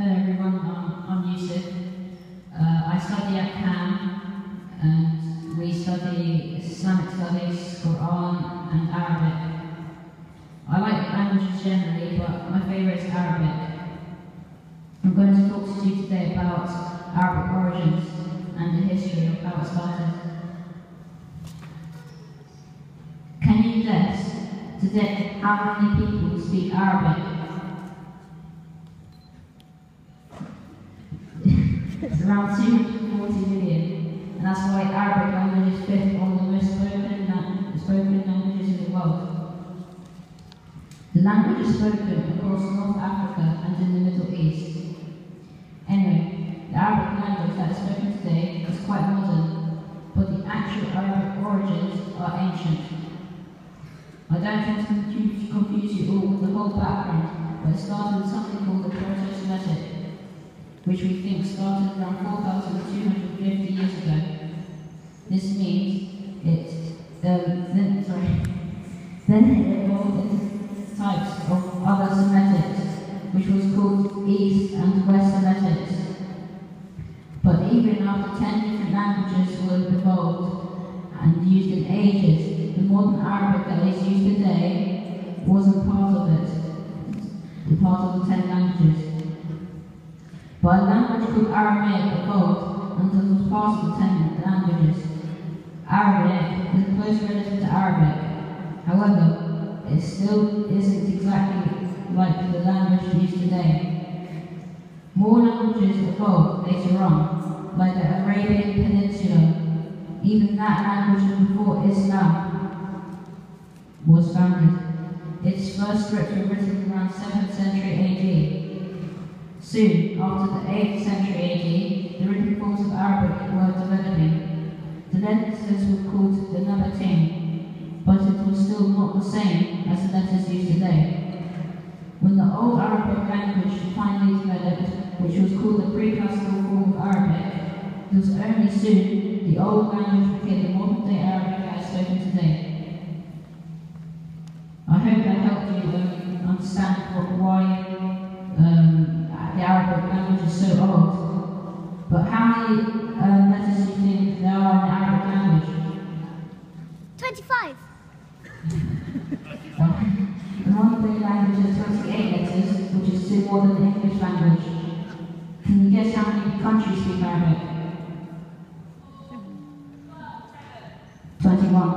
Hello everyone, I'm Yusuf. I study at CAM and we study Islamic studies, Quran and Arabic. I like languages generally, but my favourite is Arabic. I'm going to talk to you today about Arabic origins and the history of how it started. Can you guess today how many people speak Arabic? It's around 240 million, and that's why Arabic language is fifth on the most spoken languages in the world. The language is spoken across North Africa and in the Middle East. Anyway, the Arabic language that is spoken today is quite modern, but the actual Arabic origins are ancient. I don't want to confuse you all with the whole background, but it started with something called the Proto-Semitic, which we think started around 4,250 years ago. This means then it evolved into types of other Semitics, which was called East and West Semitics. But even after 10 different languages were evolved and used in ages, the modern Arabic that is used today wasn't part of it, part of the 10 languages. But a language called Aramaic evolved and was part of the 10 languages. Aramaic is a close relative to Arabic. However, it still isn't exactly like the language used today. More languages evolved later on, like the Arabian Peninsula. Even that language was before Islam was founded. Its first scripts were written around 7th century AD. Soon, after the 8th century AD, the written forms of Arabic were developing. The letters were called the Nabatean, but it was still not the same as the letters used today. When the old Arabic language finally developed, which was called the pre-classical form of Arabic, it was only soon the old language became the modern-day Arabic that is spoken today. I hope that helped you understand why the Arabic language is so old. But how many letters do you think there are in the Arabic language? 25. The modern-day language has 28 letters, which is 2 more than the English language. Can you guess how many countries speak Arabic? 21.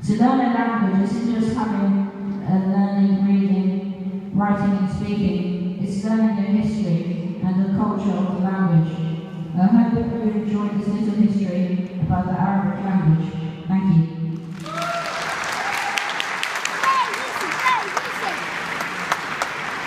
To learn a language isn't just learning, reading, writing and speaking. It's learning the history and the culture of the language. I hope that you enjoyed this